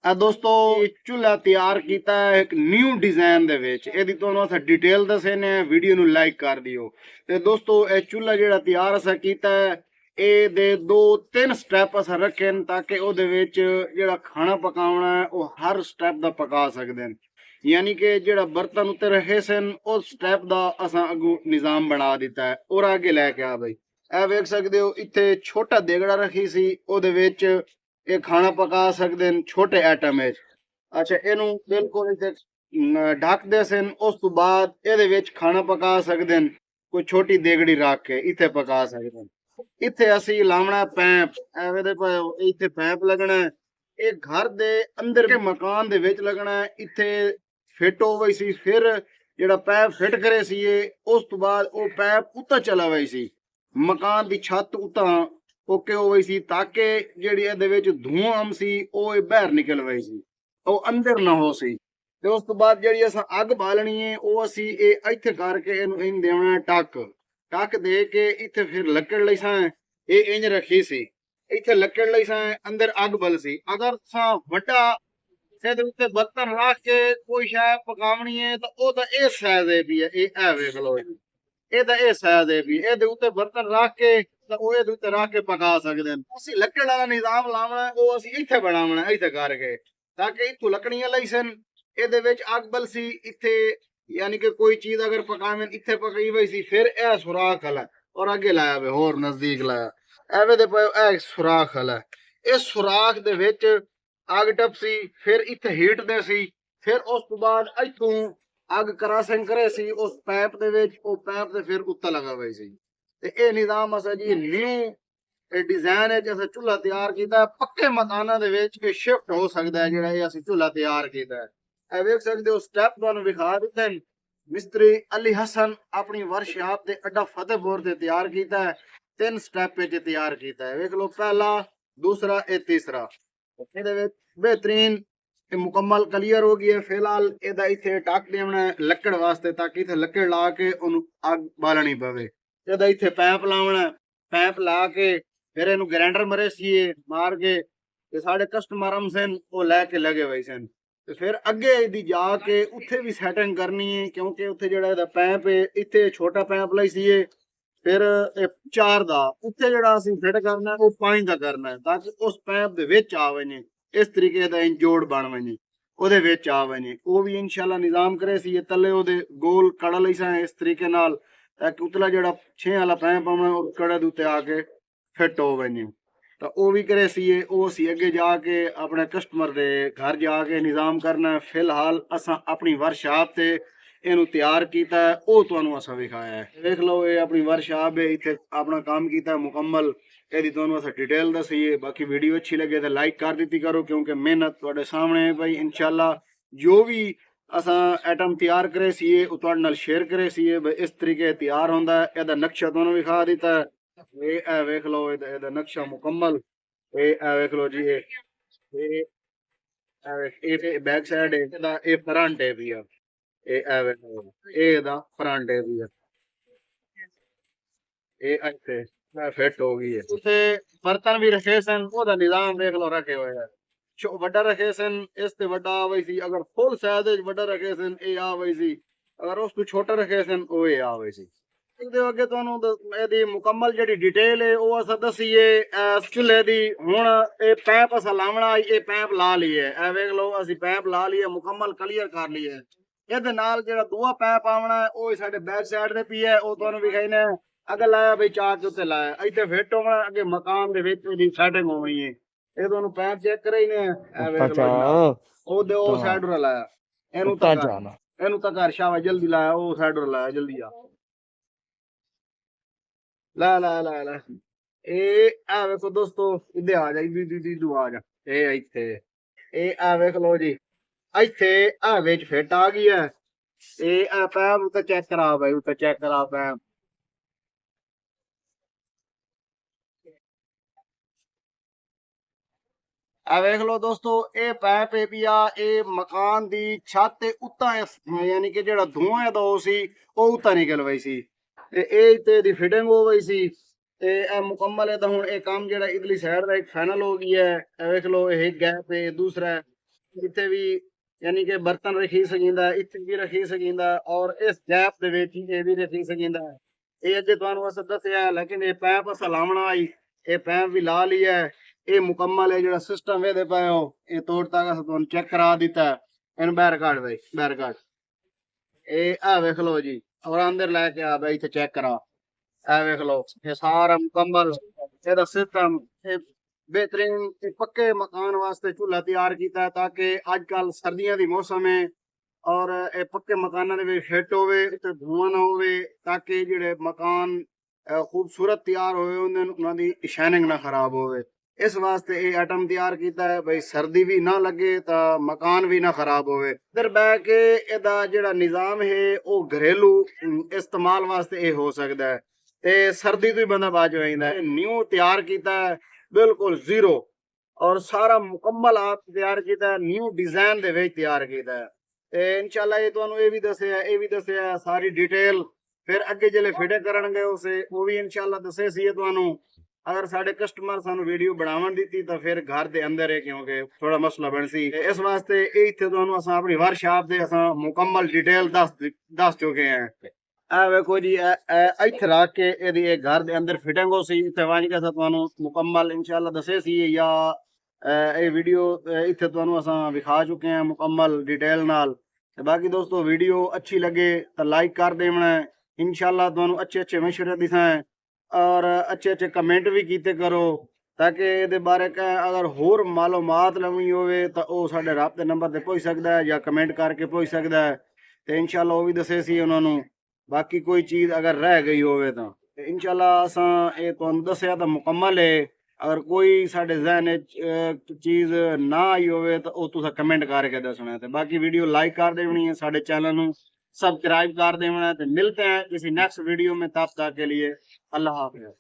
दोस्तों चूल्हा तैयार किया है एक न्यू डिजाइन दे विच एदी तुहानू अस डिटेल दसने वीडियो नु लाइक कर दियो। ते दोस्तों ए चूल्हा जेड़ा तैयार अस कीता है ए दे दो तीन स्टेप अस रखे न ताकि ओदे विच जेड़ा खाना पकाउणा है ओ हर स्टेप दा पका सकदे न। यानी कि जेड़ा बर्तन उत्ते रखे सन उस स्टेप दा असां अगू निजाम बना दिता है और आगे लेके आ बई ए वेख सकदे हो इत्थे छोटा देगड़ा रखी सी ओदे विच ਇਹ ਖਾਣਾ ਪਕਾ ਸਕਦੇ ਨੇ ਛੋਟੇ ਆਈਟਮ ਵਿੱਚ। ਅੱਛਾ ਇਹਨੂੰ ਬਿਲਕੁਲ ਇੱਥੇ ਢੱਕਦੇ ਸਨ ਉਸ ਤੋਂ ਬਾਅਦ ਇਹਦੇ ਵਿੱਚ ਖਾਣਾ ਪਕਾ ਸਕਦੇ ਨੇ ਕੋਈ ਛੋਟੀ ਦੇਗੜੀ ਰੱਖ ਕੇ ਇੱਥੇ ਪਕਾ ਸਕਦੇ ਨੇ। ਇੱਥੇ ਅਸੀਂ ਲਾਉਣਾ ਪੈਪ ਐਵੇਂ ਦੇ ਇੱਥੇ ਪੈਪ ਲੱਗਣਾ ਇਹ ਘਰ ਦੇ ਅੰਦਰ ਕੇ ਮਕਾਨ ਦੇ ਵਿੱਚ ਲੱਗਣਾ ਇੱਥੇ ਫਿੱਟ ਹੋਵੇ ਸੀ ਫਿਰ ਜਿਹੜਾ ਪੈਪ ਫਿੱਟ ਕਰੇ ਸੀ ਉਸ ਤੋਂ ਬਾਅਦ ਉਹ ਪੈਪ ਉੱਤੇ ਚਲਾ ਵਈ ਸੀ ਮਕਾਨ ਦੀ ਛੱਤ ਉੱਤਾਂ ओके हो गई सी ताकि जेड़ी ਇਹਦੇ ਵਿੱਚ ਧੂਆਂ ਆਮ ਸੀ ਉਹ ਬਾਹਰ ਨਿਕਲ ਵਈ ਸੀ ਉਹ ਅੰਦਰ ਨਾ ਹੋ ਸੀ। ਤੇ ਉਸ ਤੋਂ ਬਾਅਦ ਜਿਹੜੀ ਅਸਾਂ ਅੱਗ ਬਾਲਣੀ ਹੈ ਉਹ ਅਸੀਂ ਇਹ ਇੱਥੇ ਕਰਕੇ ਇਹਨੂੰ ਦੇਣਾ ਟੱਕ ਦੇ ਕੇ ਇੱਥੇ ਫਿਰ ਲੱਕੜ ਲਈ ਸਾਂ ਇਹ ਇੰਜ ਰੱਖੀ ਸੀ ਇੱਥੇ ਲੱਕੜ ਲਈ ਸਾਂ ਅੰਦਰ ਅੱਗ ਬਲ ਸੀ। ਅਗਰ ਸਾਂ ਵੱਡਾ ਇਹਦੇ ਉੱਤੇ ਬਰਤਨ ਰੱਖ ਕੇ ਕੋਈ ਸ਼ੈ ਪਕਾਉਣੀ ਹੈ ਤਾਂ ਉਹ ਤਾਂ ਇਹ ਸਾਈਜ਼ ਹੈ ਵੀ ਇਹ ਵੇਖ ਲਓ ਇਹ ਤਾਂ ਇਹ ਸਾਈਜ਼ ਹੈ ਵੀ ਇਹਦੇ ਉੱਤੇ ਬਰਤਨ ਰੱਖ ਕੇ ਤਾਂ ਉਹ ਇਹਦੇ ਉੱਤੇ ਰੱਖ ਕੇ ਪਕਾ ਸਕਦੇ ਨੇ। ਅਸੀਂ ਲੱਕੜ ਵਾਲਾ ਨਿਜ਼ਾਮ ਲਾਉਣਾ ਉਹ ਅਸੀਂ ਇੱਥੇ ਬਣਾਉਣਾ ਇੱਥੇ ਕਰਕੇ ਤਾਂ ਕਿ ਇੱਥੋਂ ਲੱਕੜੀਆਂ ਲਈ ਸਨ ਇਹਦੇ ਵਿੱਚ ਅੱਗ ਬਲ ਸੀ ਇੱਥੇ यानी कि कोई चीज अगर पकावे इत्थे पकाई हुई सी फिर ए सुराख हला और आगे लाया वे होर नजदीक लाया एवे दे पे ए सुराख हला इस सुराख दे विच आग टपसी फिर इत्थे हीट दे सी फिर उस तो बाद इथों आग क्रॉसिंग करे सी उस पाइप दे विच ओ पाइप दे फिर उत्ते लगा हुई सी ते ए निजाम असा जी न्यू डिजाइन है जैसे चूल्हा तैयार किया पक्के मकाना दे विच के शिफ्ट हो सकता है जेड़ा ये असि चूल्हा तैयार किया है। ਵੇਖ ਸਕਦੇ ਹੋ ਸਟੈਪ ਤੁਹਾਨੂੰ ਵਿਖਾ ਦਿੱਤਾ ਹੈ ਮਿਸਤਰੀ ਅਲੀ ਹਸਨ ਆਪਣੀ ਵਰਕਸ਼ਾਪ ਦੇ ਅੱਡਾ ਫਤਿਹਪੁਰ ਤੇ ਤਿਆਰ ਕੀਤਾ ਹੈ ਤਿੰਨ ਸਟੈਪ ਵਿੱਚ ਤਿਆਰ ਕੀਤਾ ਹੈ। ਵੇਖ ਲਓ ਪਹਿਲਾ ਦੂਸਰਾ ਇਹ ਤੀਸਰਾ ਇਹਦੇ ਵਿੱਚ ਬਿਹਤਰੀਨ ਇਹ ਮੁਕੰਮਲ ਕਲੀਅਰ ਹੋ ਗਈ ਹੈ। ਫਿਲਹਾਲ ਇਹਦਾ ਇੱਥੇ ਟੱਕ ਦੇਣਾ ਲੱਕੜ ਵਾਸਤੇ ਤਾਂ ਕਿ ਇੱਥੇ ਲੱਕੜ ਲਾ ਕੇ ਉਹਨੂੰ ਅੱਗ ਬਾਲਣੀ ਪਵੇ। ਇਹਦਾ ਇੱਥੇ ਪੈਪ ਲਾਉਣਾ ਪੈਪ ਲਾ ਕੇ ਫਿਰ ਇਹਨੂੰ ਗ੍ਰਾਈਂਡਰ ਮਰੇ ਸੀਏ ਮਾਰ ਕੇ ਤੇ ਸਾਡੇ ਕਸਟਮਰ ਹਮ ਸਨ ਉਹ ਲੈ ਕੇ ਲਗੇ ਹੋਏ ਸਨ ਤੇ ਫਿਰ ਅੱਗੇ ਇਹਦੀ ਜਾ ਕੇ ਉੱਥੇ ਵੀ ਸੈਟਿੰਗ ਕਰਨੀ ਹੈ ਕਿਉਂਕਿ ਉੱਥੇ ਜਿਹੜਾ ਇਹਦਾ ਪੈਪ ਹੈ ਇੱਥੇ ਛੋਟਾ ਪੈਪ ਲਈ ਸੀ ਫਿਰ ਇਹ 4 ਦਾ ਉੱਥੇ ਜਿਹੜਾ ਅਸੀਂ ਫਿੱਟ ਕਰਨਾ ਉਹ 5 ਦਾ ਕਰਨਾ ਹੈ ਤਾਂ ਕਿ ਉਸ ਪੈਪ ਦੇ ਵਿੱਚ ਆਵੇ ਨੇ ਇਸ ਤਰੀਕੇ ਦਾ ਜੋੜ ਬਣਵੇ ਨੇ ਉਹਦੇ ਵਿੱਚ ਆਵੇ ਨੇ ਉਹ ਵੀ ਇਨਸ਼ਾਅੱਲਾ ਨਿਜ਼ਾਮ ਕਰੇ ਸੀ ਤਲੇ ਉਹਦੇ ਗੋਲ ਕੜਾ ਲਈ ਸਾਂ ਇਸ ਤਰੀਕੇ ਨਾਲ ਤਾਂ ਕਿ ਉਤਲਾ ਜਿਹੜਾ 6 ਵਾਲਾ ਪੈਪ ਆਉਣਾ ਉਹ ਕੜੇ ਦੇ ਉੱਤੇ ਆ ਕੇ ਫਿੱਟ ਹੋਵੇ ਨੇ ਤਾਂ ਉਹ ਵੀ ਕਰੇ ਸੀ ਉਹ ਅਸੀਂ ਅੱਗੇ ਜਾ ਕੇ ਆਪਣੇ ਕਸਟਮਰ ਦੇ ਘਰ ਜਾ ਕੇ ਨਿਜ਼ਾਮ ਕਰਨਾ। ਫਿਲਹਾਲ ਅਸਾਂ ਆਪਣੀ ਵਰਕਸ਼ਾਪ ਤੇ ਇਹਨੂੰ ਤਿਆਰ ਕੀਤਾ ਉਹ ਤੁਹਾਨੂੰ ਅਸਾਂ ਵਿਖਾਇਆ ਹੈ। ਵੇਖ ਲਓ ਇਹ ਆਪਣੀ ਵਰਕਸ਼ਾਪ ਹੈ ਇੱਥੇ ਆਪਣਾ ਕੰਮ ਕੀਤਾ ਮੁਕੰਮਲ ਇਹਦੀ ਤੁਹਾਨੂੰ ਅਸਾਂ ਡਿਟੇਲ ਦੱਸੀਏ। ਬਾਕੀ ਵੀਡੀਓ ਅੱਛੀ ਲੱਗੇ ਤਾਂ ਲਾਈਕ ਕਰ ਦਿੱਤੀ ਕਰੋ ਕਿਉਂਕਿ ਮਿਹਨਤ ਤੁਹਾਡੇ ਸਾਹਮਣੇ ਹੈ ਭਾਈ। ਇਨਸ਼ਾਅੱਲਾ ਜੋ ਵੀ ਅਸਾਂ ਆਈਟਮ ਤਿਆਰ ਕਰੇ ਸੀ ਉਹ ਤੁਹਾਡੇ ਨਾਲ ਸ਼ੇਅਰ ਕਰੇ ਸੀ ਇਸ ਤਰੀਕੇ ਤਿਆਰ ਹੁੰਦਾ। ਇਹਦਾ ਨਕਸ਼ਾ ਤੁਹਾਨੂੰ ਵਿਖਾ ਦਿੱਤਾ ਇਹ ਵੇਖ ਲਓ ਇਹਦਾ ਨਕਸ਼ਾ ਮੁਕੰਮਲ ਇਹ ਵੇਖ ਲਓ ਜੀ ਇਹ ਬੈਕ ਸਾਈਡ ਇਹਦਾ ਇਹ ਫਰੰਟ ਹੈ ਵੀ ਇਹ ਵੇਖ ਲਓ ਇਹਦਾ ਫਰੰਟ ਹੈ ਵੀ ਇਹ ਇੱਥੇ ਫਿੱਟ ਹੋ ਗਈ ਹੈ। ਉੱਥੇ ਬਰਤਨ ਵੀ ਰੱਖੇ ਸਨ ਉਹਦਾ ਨਿਜ਼ਾਮ ਵੇਖ ਲਓ ਰੱਖੇ ਹੋਏ ਹੈ ਵੱਡਾ ਰੱਖੇ ਸਨ ਇਸ ਤੇ ਵੱਡਾ ਆ ਵਈ ਸੀ ਅਗਰ ਫੁੱਲ ਸਾਈਜ਼ ਵਿੱਚ ਵੱਡਾ ਰੱਖੇ ਸਨ ਇਹ ਆ ਵਈ ਸੀ ਅਗਰ ਉਸ ਤੋਂ ਛੋਟਾ ਰੱਖੇ ਸਨ ਉਹ ਇਹ ਆ ਵਈ ਸੀ। ਇਹਦੇ ਅੱਗੇ ਤੁਹਾਨੂੰ ਇਹਦੀ ਮੁਕੰਮਲ ਜਿਹੜੀ ਡਿਟੇਲ ਹੈ ਉਹ ਅਸਾਂ ਦਸੀਏ ਚੁੱਲ੍ਹੇ ਦੀ। ਹੁਣ ਇਹ ਪੈਪ ਅਸਾਂ ਲਾਉਣਾ ਇਹ ਪੈਪ ਲਾ ਲਈਏ ਇਹ ਵੇਖ ਲਓ ਅਸੀਂ ਪੈਪ ਲਾ ਲਈਏ ਮੁਕੰਮਲ ਕਲੀਅਰ ਕਰ ਲਈਏ। ਇਹਦੇ ਨਾਲ ਜਿਹੜਾ ਦੂਆ ਪੈਪ ਆਉਣਾ ਉਹ ਸਾਡੇ ਬੈਕ ਸਾਈਡ ਤੇ ਪਈ ਹੈ ਉਹ ਤੁਹਾਨੂੰ ਵਿਖਾਈਨੇ ਅੱਗੇ ਲਾਇਆ ਬਈ ਚਾਕ ਉੱਤੇ ਲਾਇਆ ਇੱਥੇ ਫਿੱਟ ਹੋਣਾ ਅੱਗੇ ਮਕਾਨ ਦੇ ਵਿੱਚ ਇਹਦੀ ਸੈਟਿੰਗ ਹੋਣੀ ਹੈ। ਇਹ ਤੁਹਾਨੂੰ ਪੈਪ ਚੈੱਕ ਕਰੇ ਹੀ ਨੇ ਇਹ ਵੇਖ ਲਓ ਉਹਦੇ ਉਹ ਸਾਈਡ ਉਰ ਲਾਇਆ ਇਹਨੂੰ ਤਾਂ ਘਰ ਸ਼ਾਵਾ ਜਲਦੀ ਲਾਇਆ ਉਹ ਸਾਈਡ ਉਰ ਲਾਇਆ ਜਲਦੀ ਆ ला ला ला ला ए वेखो दोस्तों इधर आ जा इधर आ जा ए इथे ए वेख लो जी इथे आ विच फिट आ गई है ए पैप उते चेक करा भाई उते चेक करा पैप आ वेख लो दोस्तों ए पैप ए पिया ए मकान दी छत ते उत्ता यानी कि जेड़ा धुआं है दा सी ओ उत्ता निकल वई सी ਇਹ ਤੇ ਦੀ ਫਿਟਿੰਗ ਹੋ ਗਈ ਸੀ ਤੇ ਇਹ ਮੁਕੰਮਲ ਹੈ। ਤਾਂ ਹੁਣ ਇਹ ਕੰਮ ਜਿਹੜਾ ਇਧਰਲੀ ਸਾਈਡ ਦਾ ਇੱਕ ਫਾਈਨਲ ਹੋ ਗਿਆ ਹੈ। ਇਹ ਵੇਖ ਲਓ ਇਹ ਗੈਪ ਹੈ ਦੂਸਰਾ ਇੱਥੇ ਵੀ ਯਾਨੀ ਕਿ ਬਰਤਨ ਰੱਖੀ ਸਕੀਂਦਾ, ਇੱਥੇ ਵੀ ਰੱਖੀ ਸਕੀਂਦਾ ਔਰ ਇਸ ਗੈਪ ਦੇ ਵਿੱਚ ਹੀ ਇਹ ਵੀ ਰੱਖੀ ਸਕੀਂਦਾ। ਇਹ ਅੱਗੇ ਤੁਹਾਨੂੰ ਅਸਾਂ ਦੱਸਿਆ, ਲੇਕਿਨ ਇਹ ਪੈਪ ਅਸਾਂ ਲਾਉਣਾ ਆਈ, ਇਹ ਪੈਪ ਵੀ ਲਾ ਲਈ ਹੈ। ਇਹ ਮੁਕੰਮਲ ਹੈ ਜਿਹੜਾ ਸਿਸਟਮ ਇਹਦੇ ਪਏ ਹੋ ਇਹ ਤੋੜ ਤੱਕ ਅਸਾਂ ਤੁਹਾਨੂੰ ਚੈੱਕ ਕਰਾ ਦਿੱਤਾ। ਇਹਨੂੰ ਬਾਹਰ ਕੱਢ ਬਈ, ਬਾਹਰ ਕੱਢ। ਇਹ ਆ ਵੇਖ ਲਓ ਜੀ, ਔਰ ਅੰਦਰ ਲੈ ਕੇ ਆ ਬਈ, ਇੱਥੇ ਚੈੱਕ ਕਰਾ। ਇਹ ਵੇਖ ਲਓ ਇਹ ਸਾਰਾ ਮੁਕੰਮਲ ਇਹਦਾ ਸਿਸਟਮ। ਇਹ बेहतरीन पक्के मकान वास्ते चूल्हा तैयार किया है ताकि अजकल सर्दियों की मौसम है और पक्के मकानों के फिट होवे, धुआं ना होवे, ताकि जिहड़े मकान खूबसूरत तैयार होवे उन्होंने शाइनिंग ना खराब होवे। इस वास्ते ये आइटम तैयार किया है भाई सर्दी भी ना लगे तो मकान भी ना खराब होवे। इधर बह के इहदा जिहड़ा निज़ाम है वो घरेलू इस्तेमाल वास्ते ये हो सकता है ते सर्दी तो ही बंदा बच जाता है। न्यू तैयार किया है बिल्कुल जीरो और सारा मुकम्मल आप तैयार किया, न्यू डिजाइन दे विच तैयार किया है। इंशाल्लाह ये तुहानू ये भी दसिया सारी डिटेल। फिर अगे जिले फिटे करनगे उसे वो भी इंशाल्लाह दसे सी तुहानू। अगर साडे कस्टमर सानू वीडियो बनावन दी तो फिर घर दे अंदर है, क्योंकि थोड़ा मसला बन सी। इस वास्ते इत्थे तुहानू असां अपनी वर्कशॉप दे असां मुकम्मल डिटेल दस चुके हैं। वेखो जी इत्थे रख के ਇਹਦੀ ਇਹ ਘਰ ਦੇ ਅੰਦਰ ਫਿਟਿੰਗ ਹੋ ਸੀ। ਇੱਥੇ ਵਾਂਝ ਕੇ ਤੁਹਾਨੂੰ ਮੁਕੰਮਲ ਇਨਸ਼ਾਅੱਲਾ ਦੱਸੇ ਸੀ ਜਾਂ ਇਹ ਵੀਡੀਓ ਇੱਥੇ ਤੁਹਾਨੂੰ ਅਸਾਂ ਵਿਖਾ ਚੁੱਕੇ ਹਾਂ ਮੁਕੰਮਲ ਡਿਟੇਲ ਨਾਲ। ਤੇ ਬਾਕੀ ਦੋਸਤੋ ਵੀਡੀਓ ਅੱਛੀ ਲੱਗੇ ਤਾਂ ਲਾਈਕ ਕਰ ਦੇਣਾ। ਇਨਸ਼ਾਅੱਲਾ ਤੁਹਾਨੂੰ ਅੱਛੇ ਮਸ਼ਵਰੇ ਦਿਸਾਂ ਔਰ ਅੱਛੇ ਕਮੈਂਟ ਵੀ ਕੀਤੇ ਕਰੋ ताकि ਇਹਦੇ ਬਾਰੇ अगर होर मालूमात लवनी होवे तो ਉਹ ਸਾਡੇ ਰਾਬਤੇ ਨੰਬਰ ਤੇ ਪੁੱਛ ਸਕਦਾ ਹੈ ਜਾਂ ਕਮੈਂਟ ਕਰਕੇ ਪੁੱਛ ਸਕਦਾ ਹੈ ਤੇ ਇਨਸ਼ਾਅੱਲਾ ਉਹ ਵੀ ਦੱਸੇ ਸੀ ਉਹਨਾਂ ਨੂੰ। बाकी कोई चीज़ अगर रह गई होवे तो इंशाल्लाह असां ये तुहानू दस्सिया तो मुकम्मल है। अगर कोई साडे ज़हन चीज़ ना आई होवे तो वो तुसां कमेंट करके दसना है। बाकी वीडियो लाइक कर देनी है, साडे चैनल नू सब्सक्राइब कर देना है। मिलते हैं किसी नेक्स्ट वीडियो में, तब तक के लिए अल्लाह हाफ़िज़।